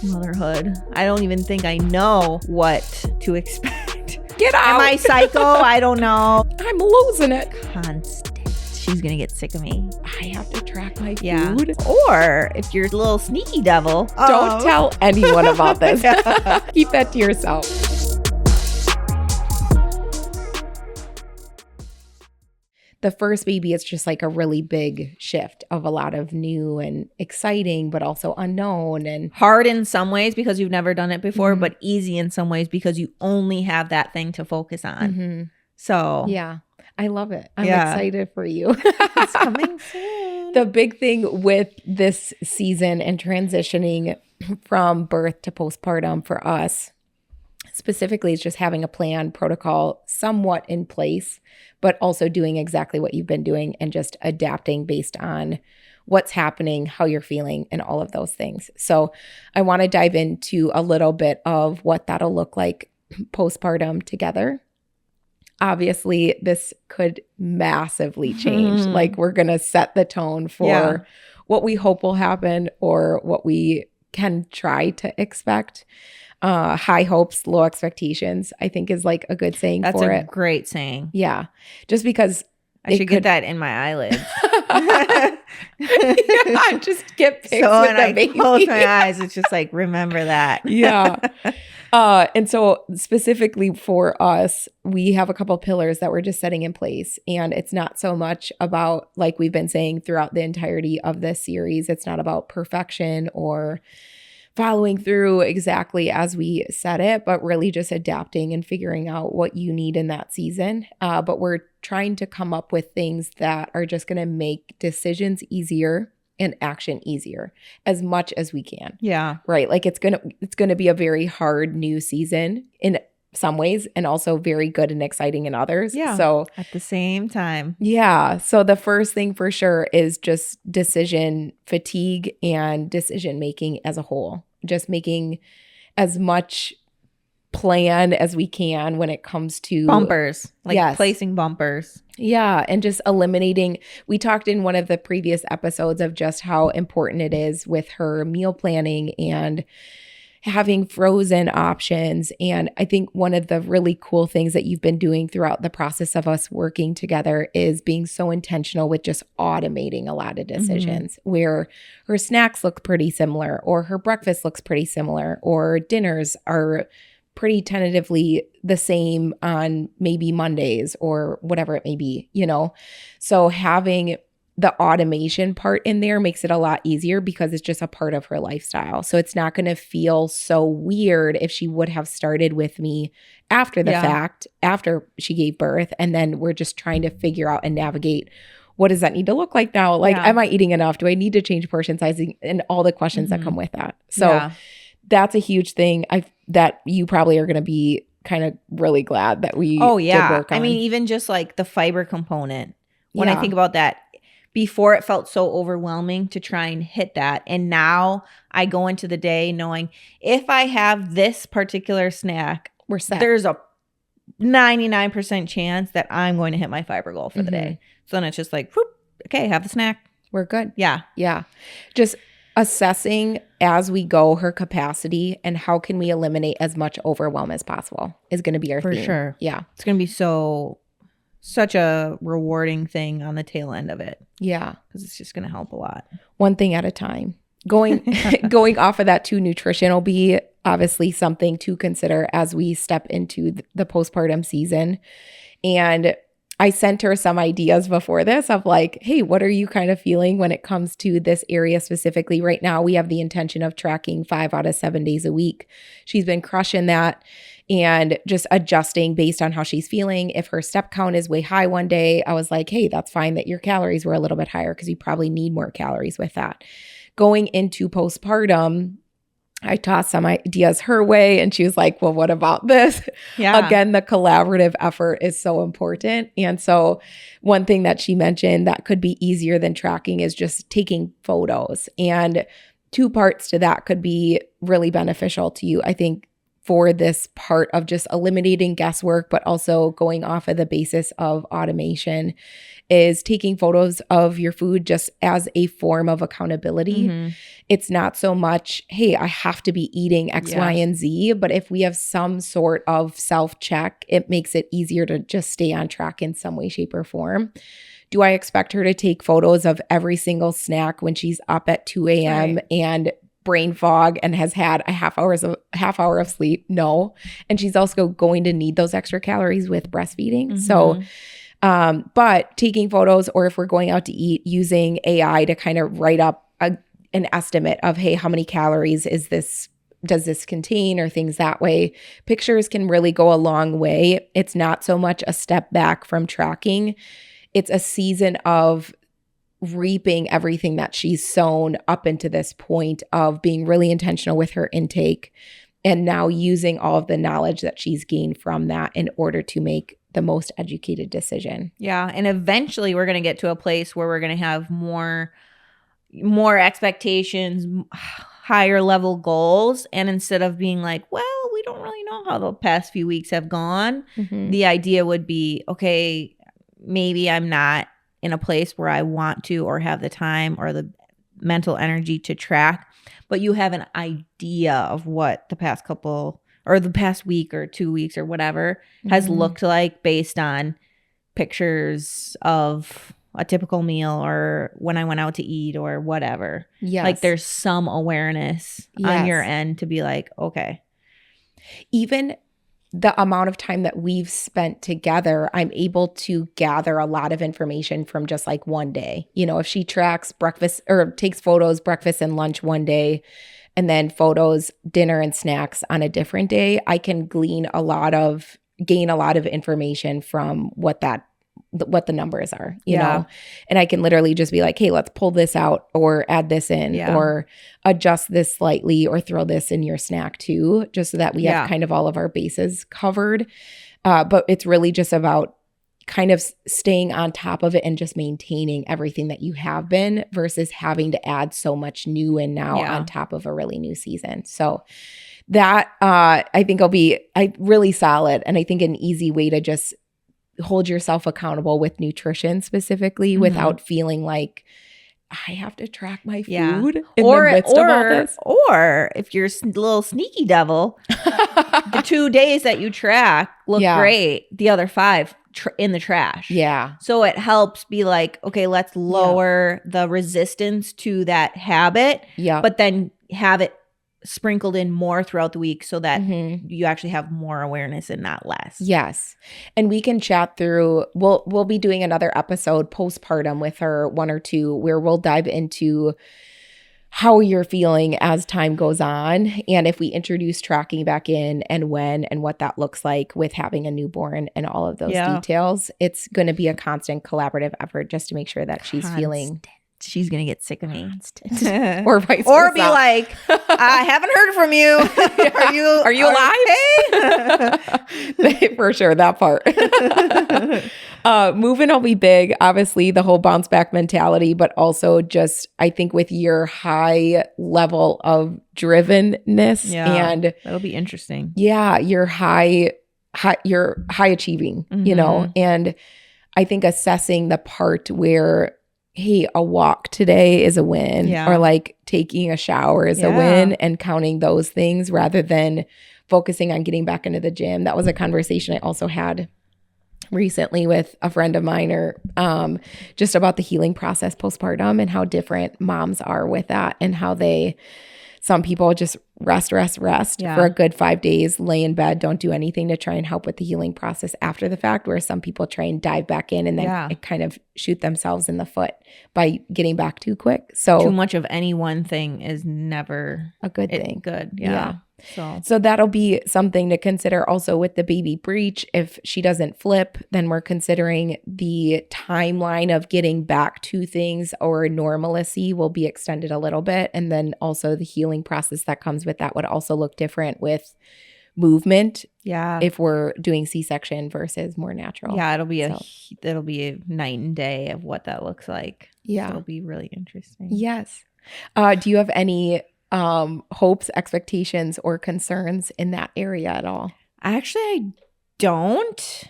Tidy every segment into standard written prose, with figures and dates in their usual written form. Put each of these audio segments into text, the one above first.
motherhood. I don't even think I know what to expect. Get out. Am I psycho? I don't know. I'm losing it. Constant. She's going to get sick of me. I have to track my food. Or if you're a little sneaky devil. Don't tell anyone about this. Keep that to yourself. The first baby is just like a really big shift of a lot of new and exciting, but also unknown and hard in some ways because you've never done it before, but easy in some ways because you only have that thing to focus on. So yeah, I love it. I'm excited for you. It's coming soon. The big thing with this season and transitioning from birth to postpartum for us specifically is just having a plan, protocol somewhat in place, but also doing exactly what you've been doing and just adapting based on what's happening, how you're feeling, and all of those things. So I want to dive into a little bit of what that'll look like postpartum together. Obviously, this could massively change. Like we're going to set the tone for what we hope will happen or what we can try to expect. High hopes, low expectations, I think is like a good saying for it. That's a great saying. Yeah. Just because I should get that in my eyelids. I just get pics so with when the I baby. close my eyes, it's just like, remember that. Yeah. And so specifically for us, we have a couple pillars that we're just setting in place. And it's not so much about, like we've been saying throughout the entirety of this series, it's not about perfection or following through exactly as we said it, but really just adapting and figuring out what you need in that season. But we're trying to come up with things that are just going to make decisions easier and action easier as much as we can. Yeah. Right. Like it's going to be a very hard new season in some ways and also very good and exciting in others. Yeah. So at the same time. Yeah. So the first thing for sure is just decision fatigue and decision making as a whole. Just making as much plan as we can when it comes to bumpers, like placing bumpers. Yeah. And just eliminating, we talked in one of the previous episodes of just how important it is with her meal planning and having frozen options. And I think one of the really cool things that you've been doing throughout the process of us working together is being so intentional with just automating a lot of decisions where her snacks look pretty similar or her breakfast looks pretty similar or dinners are pretty tentatively the same on maybe Mondays or whatever it may be, you know? So having the automation part in there makes it a lot easier because it's just a part of her lifestyle. So it's not going to feel so weird if she would have started with me after the fact, after she gave birth. And then we're just trying to figure out and navigate, what does that need to look like now? Like, am I eating enough? Do I need to change portion sizing? And all the questions that come with that. So that's a huge thing that you probably are going to be kind of really glad that we did work on. I mean, even just like the fiber component, when I think about that, before it felt so overwhelming to try and hit that. And now I go into the day knowing if I have this particular snack, we're set. There's a 99% chance that I'm going to hit my fiber goal for the day. So then it's just like, whoop, okay, have the snack. We're good. Yeah. Yeah. Just assessing as we go her capacity and how can we eliminate as much overwhelm as possible is going to be our theme. For sure. Yeah. It's going to be such a rewarding thing on the tail end of it. Yeah. Because it's just going to help a lot. One thing at a time. Going off of that too, nutrition will be obviously something to consider as we step into the postpartum season. And I sent her some ideas before this of like, hey, what are you kind of feeling when it comes to this area specifically? Right now, we have the intention of tracking 5 out of 7 days a week. She's been crushing that and just adjusting based on how she's feeling. If her step count is way high one day, I was like, hey, that's fine that your calories were a little bit higher because you probably need more calories with that. Going into postpartum, I tossed some ideas her way and she was like, well, what about this? Yeah. Again, the collaborative effort is so important. And so one thing that she mentioned that could be easier than tracking is just taking photos. And 2 parts to that could be really beneficial to you. I think for this part of just eliminating guesswork, but also going off of the basis of automation, is taking photos of your food just as a form of accountability. Mm-hmm. It's not so much, hey, I have to be eating X, Y, and Z, but if we have some sort of self-check, it makes it easier to just stay on track in some way, shape, or form. Do I expect her to take photos of every single snack when she's up at 2 a.m. and brain fog and has had a half hour of sleep? No. And she's also going to need those extra calories with breastfeeding. Mm-hmm. So but taking photos, or if we're going out to eat, using AI to kind of write up an estimate of, hey, how many calories does this contain, or things that way. Pictures can really go a long way. It's not so much a step back from tracking. It's a season of reaping everything that she's sown up into this point of being really intentional with her intake, and now using all of the knowledge that she's gained from that in order to make the most educated decision. Yeah. And eventually we're going to get to a place where we're going to have more expectations, higher level goals. And instead of being like, well, we don't really know how the past few weeks have gone, the idea would be, okay, maybe I'm not in a place where I want to, or have the time or the mental energy to track, but you have an idea of what the past couple or the past week or 2 weeks or whatever has looked like based on pictures of a typical meal or when I went out to eat or whatever. Yes. Like there's some awareness on your end to be like, okay. Even the amount of time that we've spent together, I'm able to gather a lot of information from just like one day. You know, if she tracks breakfast or takes photos, breakfast and lunch one day, and then photos, dinner and snacks on a different day, I can gain a lot of information from what the numbers are, you know, and I can literally just be like, hey, let's pull this out or add this in or adjust this slightly or throw this in your snack too, just so that we have kind of all of our bases covered. But it's really just about kind of staying on top of it and just maintaining everything that you have been versus having to add so much new in now on top of a really new season. So that I think will be really solid, and I think an easy way to just hold yourself accountable with nutrition specifically without feeling like I have to track my food in the midst of all this. Or if you're a little sneaky devil, the 2 days that you track look great. The other 5 in the trash. Yeah. So it helps be like, okay, let's lower the resistance to that habit, but then have it sprinkled in more throughout the week so that you actually have more awareness and not less. Yes. And we can chat through, we'll be doing another episode postpartum with her, 1 or 2, where we'll dive into how you're feeling as time goes on, and if we introduce tracking back in and when and what that looks like with having a newborn and all of those details. It's going to be a constant collaborative effort just to make sure that she's feeling. She's going to get sick of me. Or vice versa. Or be like, I haven't heard from you. Are you alive? Okay? For sure, that part. Moving will be big. Obviously, the whole bounce back mentality, but also just, I think with your high level of drivenness and that'll be interesting. Yeah, you're high achieving, you know, and I think assessing the part where, hey, a walk today is a win, or like taking a shower is a win, and counting those things rather than focusing on getting back into the gym. That was a conversation I also had recently with a friend of mine, or just about the healing process postpartum and how different moms are with that, and how some people just rest for a good 5 days, lay in bed, don't do anything to try and help with the healing process after the fact, where some people try and dive back in and then kind of shoot themselves in the foot by getting back too quick. So too much of any one thing is never a good thing. Good. Yeah. So that'll be something to consider also with the baby Breech. If she doesn't flip, then we're considering the timeline of getting back to things or normalcy will be extended a little bit. And then also the healing process that comes with that would also look different with movement. Yeah. If we're doing C-section versus more natural. Yeah, it'll be a night and day of what that looks like. Yeah. So it'll be really interesting. Yes. Do you have any hopes, expectations, or concerns in that area at all? Actually, I don't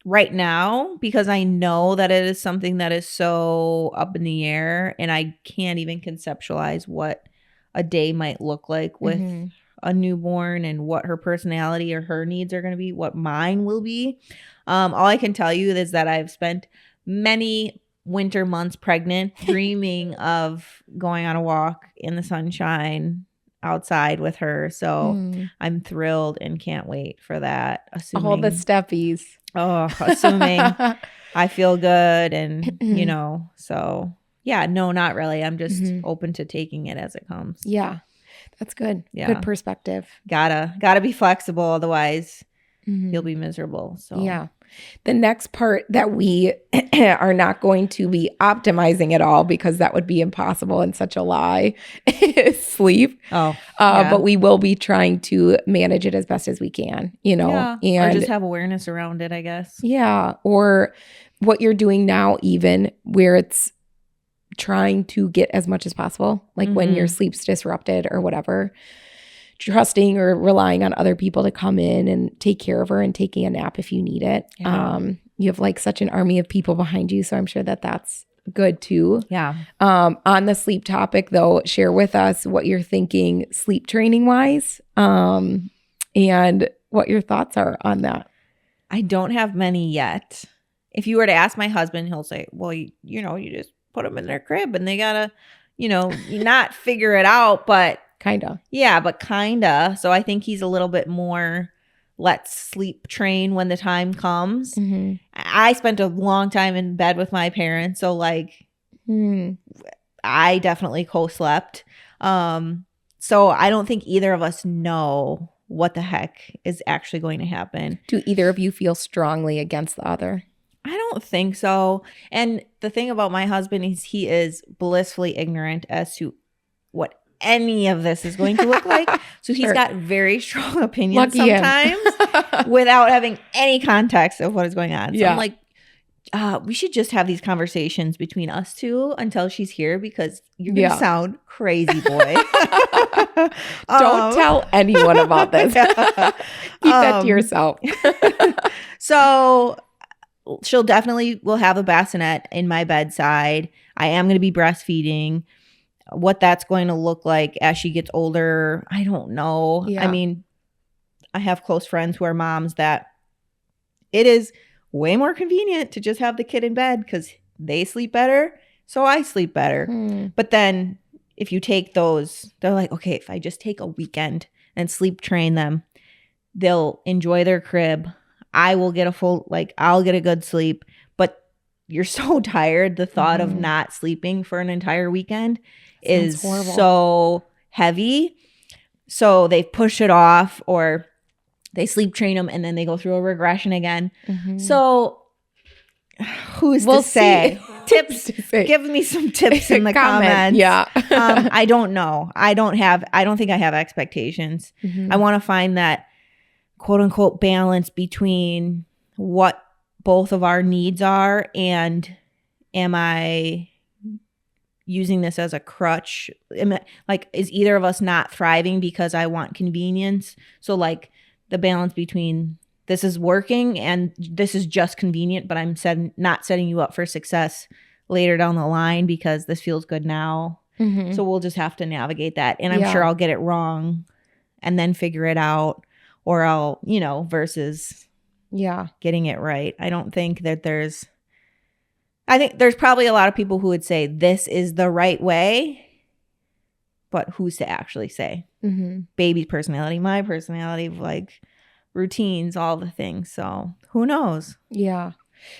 right now, because I know that it is something that is so up in the air, and I can't even conceptualize what a day might look like with a newborn and what her personality or her needs are going to be, what mine will be. All I can tell you is that I've spent many winter months pregnant dreaming of going on a walk in the sunshine outside with her. So I'm thrilled and can't wait for that. Assuming all the steppies. Assuming I feel good and, so yeah, no, not really. I'm just open to taking it as it comes. Yeah. That's good. Yeah. Good perspective. Gotta be flexible. Otherwise you'll be miserable. So yeah. The next part that we are not going to be optimizing at all, because that would be impossible and such a lie, is sleep. But we will be trying to manage it as best as we can, and or just have awareness around it, I guess. Yeah. Or what you're doing now, even where it's trying to get as much as possible, like when your sleep's disrupted or whatever, trusting or relying on other people to come in and take care of her and taking a nap if you need it. Yeah. You have like such an army of people behind you, so I'm sure that that's good too. Yeah. On the sleep topic though, share with us what you're thinking sleep training wise, and what your thoughts are on that. I don't have many yet. If you were to ask my husband, he'll say, well, you just put them in their crib and they gotta, not figure it out, but kinda. Yeah, but kinda. So I think he's a little bit more, let's sleep train when the time comes. I spent a long time in bed with my parents, so like I definitely co-slept. So I don't think either of us know what the heck is actually going to happen. Do either of you feel strongly against the other? I don't think so. And the thing about my husband is he is blissfully ignorant as to what any of this is going to look like. So he's got very strong opinions sometimes without having any context of what is going on. So I'm like, we should just have these conversations between us two until she's here, because you're going to sound crazy, boy. Don't tell anyone about this. Keep that to yourself. So she'll definitely will have a bassinet in my bedside. I am going to be breastfeeding. What that's going to look like as she gets older, I don't know. Yeah. I mean, I have close friends who are moms that it is way more convenient to just have the kid in bed because they sleep better, so I sleep better. But then if you take those, they're like, okay, if I just take a weekend and sleep train them, they'll enjoy their crib. I will get I'll get a good sleep. But you're so tired. The thought of not sleeping for an entire weekend is so heavy. So they push it off, or they sleep train them and then they go through a regression again. So who's to say? Tips. Give me some tips in the comments. Yeah. I don't know. I don't think I have expectations. I want to find that quote unquote balance between what both of our needs are and am I using this as a crutch? Is either of us not thriving because I want convenience? So like the balance between this is working and this is just convenient, but I'm not setting you up for success later down the line because this feels good now. So we'll just have to navigate that. And I'm sure I'll get it wrong and then figure it out, or I'll, versus getting it right. I think there's probably a lot of people who would say this is the right way, but who's to actually say? Baby's personality, my personality, like routines, all the things. So who knows? Yeah.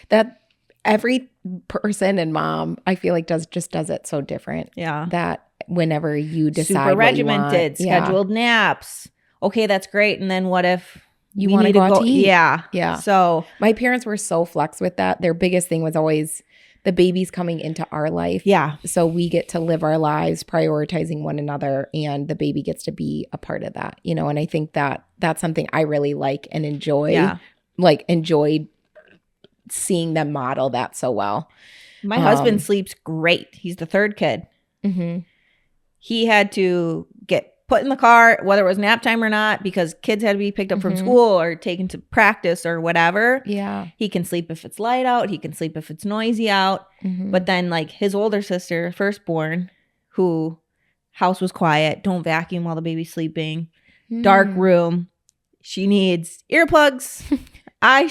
That every person and mom, I feel like does it so different. Yeah. That whenever you decide super regimented, scheduled naps. Okay, that's great. And then what if you want to go out to eat? Yeah. So my parents were so flex with that. Their biggest thing was always the baby's coming into our life. Yeah. So we get to live our lives prioritizing one another, and the baby gets to be a part of that, and I think that that's something I really like and enjoy. Yeah. Enjoyed seeing them model that so well. My husband sleeps great. He's the third kid. he had to get put in the car, whether it was nap time or not, because kids had to be picked up from school or taken to practice or whatever. Yeah. He can sleep if it's light out. He can sleep if it's noisy out. But then like his older sister, firstborn, who house was quiet, don't vacuum while the baby's sleeping, dark room. She needs earplugs, eye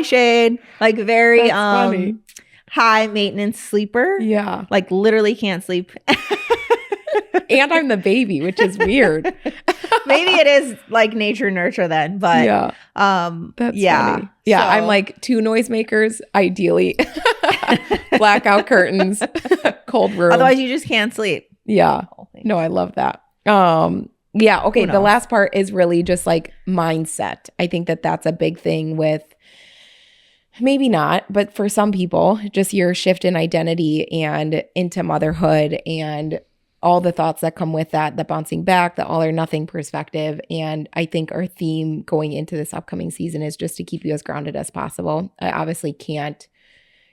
shade, like very high maintenance sleeper. Yeah. Like literally can't sleep. And I'm the baby, which is weird. Maybe it is like nature nurture then, but that's funny. Yeah, so, I'm like 2 noisemakers, ideally. Blackout curtains, cold room. Otherwise you just can't sleep. Yeah. No, I love that. Yeah, okay, the last part is really just like mindset. I think that that's a big thing with, maybe not, but for some people, just your shift in identity and into motherhood and all the thoughts that come with that, the bouncing back, the all or nothing perspective. And I think our theme going into this upcoming season is just to keep you as grounded as possible. I obviously can't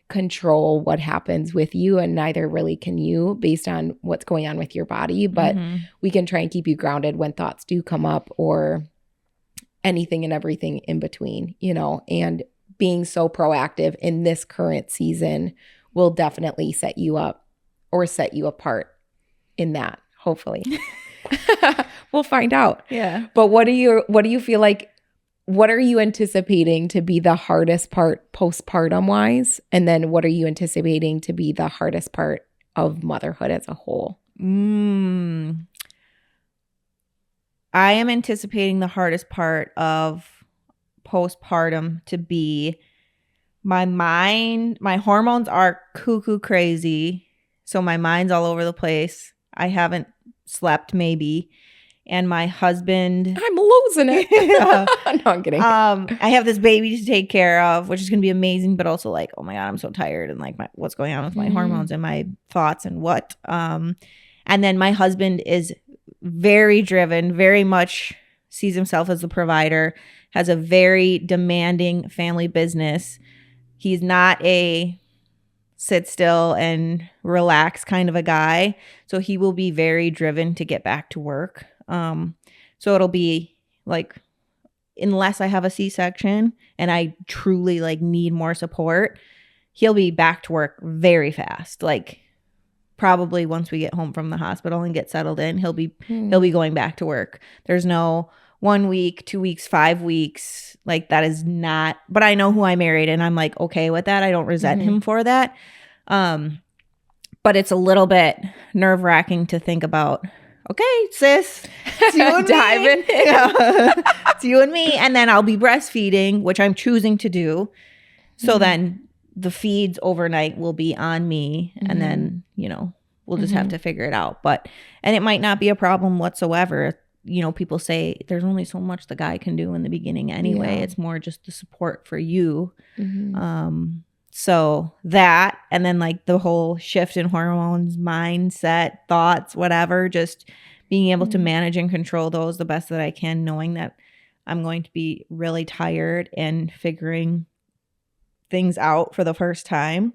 control what happens with you, and neither really can you based on what's going on with your body. But we can try and keep you grounded when thoughts do come up or anything and everything in between, you know, and being so proactive in this current season will definitely set you up or set you apart in that, hopefully. We'll find out. Yeah. But what do you feel like, what are you anticipating to be the hardest part postpartum wise? And then what are you anticipating to be the hardest part of motherhood as a whole? I am anticipating the hardest part of postpartum to be my mind. My hormones are cuckoo crazy. So my mind's all over the place. I haven't slept maybe. And my husband, I'm losing it. Yeah. No, I'm kidding. I have this baby to take care of, which is going to be amazing, but also like, oh my God, I'm so tired. And like what's going on with my hormones and my thoughts and what. And then my husband is very driven, very much sees himself as the provider, has a very demanding family business. He's not a sit still and relax kind of a guy. So he will be very driven to get back to work. So it'll be like, unless I have a C-section and I truly like need more support, he'll be back to work very fast. Like probably once we get home from the hospital and get settled in, he'll be going back to work. There's no 1 week, 2 weeks, 5 weeks. Like that is not, but I know who I married and I'm like, okay with that. I don't resent him for that. But it's a little bit nerve wracking to think about, okay, sis, it's you and me. Yeah. It's you and me. And then I'll be breastfeeding, which I'm choosing to do. So then the feeds overnight will be on me. And then, you know, we'll just have to figure it out. And it might not be a problem whatsoever. You know, people say there's only so much the guy can do in the beginning anyway. Yeah. It's more just the support for you. So that, and then like the whole shift in hormones, mindset, thoughts, whatever, just being able to manage and control those the best that I can, knowing that I'm going to be really tired and figuring things out for the first time.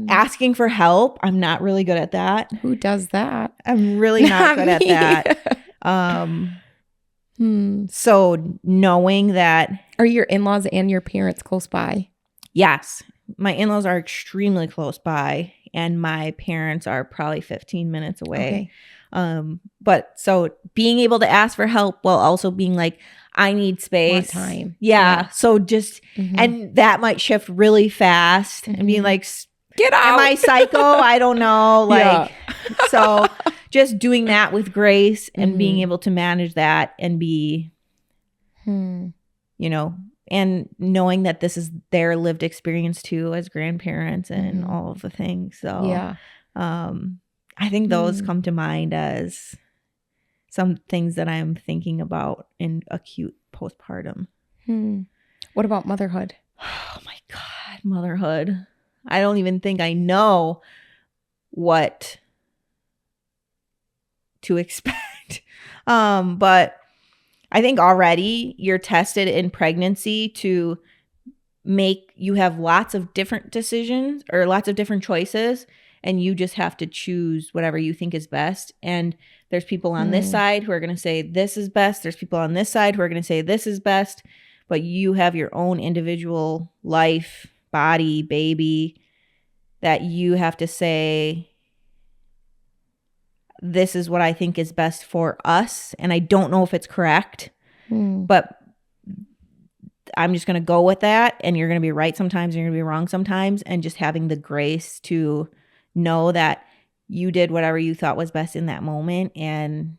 Asking for help, I'm not really good at that. Who does that? I'm really not good at that. So knowing that. Are your in-laws and your parents close by? Yes. My in-laws are extremely close by and my parents are probably 15 minutes away. Okay. But so being able to ask for help while also being like, I need space. Want time. Yeah. So just, and that might shift really fast and being like, get out. Am I psycho? I don't know. Like, so just doing that with grace and being able to manage that and be, you know, and knowing that this is their lived experience too as grandparents and all of the things. So yeah. I think those come to mind as some things that I'm thinking about in acute postpartum. What about motherhood? Oh my God, motherhood. I don't even think I know what to expect. But I think already you're tested in pregnancy to make you have lots of different decisions or lots of different choices. and you just have to choose whatever you think is best. And there's people on this side who are going to say this is best. There's people on this side who are going to say this is best. But you have your own individual life, body, baby, that you have to say, this is what I think is best for us. And I don't know if it's correct, but I'm just going to go with that. And you're going to be right sometimes, and you're going to be wrong sometimes. And just having the grace to know that you did whatever you thought was best in that moment and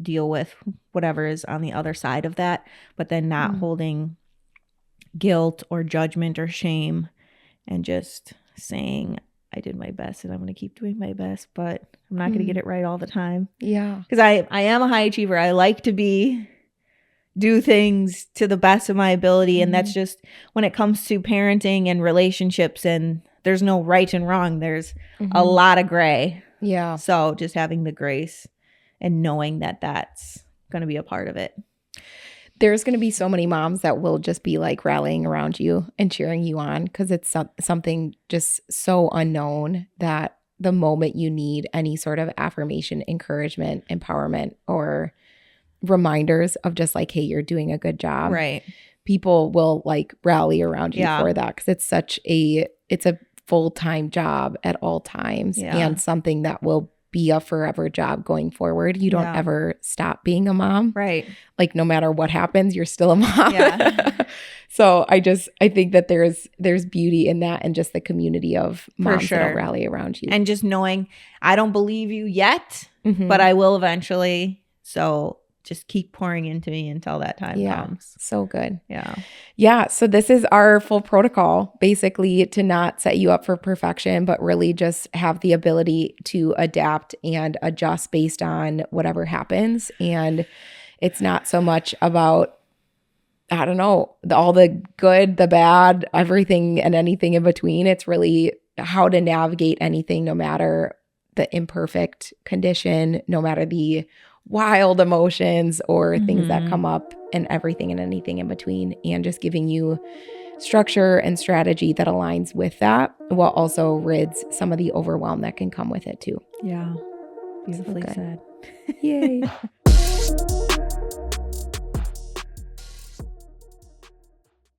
deal with whatever is on the other side of that, but then not holding guilt or judgment or shame, and just saying, I did my best and I'm going to keep doing my best, but I'm not going to get it right all the time. Yeah. Because I am a high achiever. I like to do things to the best of my ability. And that's just when it comes to parenting and relationships, and there's no right and wrong. There's a lot of gray. Yeah. So just having the grace and knowing that that's going to be a part of it. There's going to be so many moms that will just be like rallying around you and cheering you on, because it's something just so unknown that the moment you need any sort of affirmation, encouragement, empowerment, or reminders of just like, hey, you're doing a good job. Right. People will like rally around you for that, because it's a full-time job at all times, and something that will be a forever job going forward. You don't ever stop being a mom. Right. Like no matter what happens, you're still a mom. Yeah. So I think that there's beauty in that, and just the community of moms that'll rally around you. And just knowing, I don't believe you yet, but I will eventually. So just keep pouring into me until that time comes. So good. Yeah. Yeah. So this is our full protocol, basically, to not set you up for perfection, but really just have the ability to adapt and adjust based on whatever happens. And it's not so much about, I don't know, all the good, the bad, everything and anything in between. It's really how to navigate anything, no matter the imperfect condition, no matter the wild emotions or things that come up, and everything and anything in between, and just giving you structure and strategy that aligns with that, while also rids some of the overwhelm that can come with it too. Yeah. Beautifully said. Yay.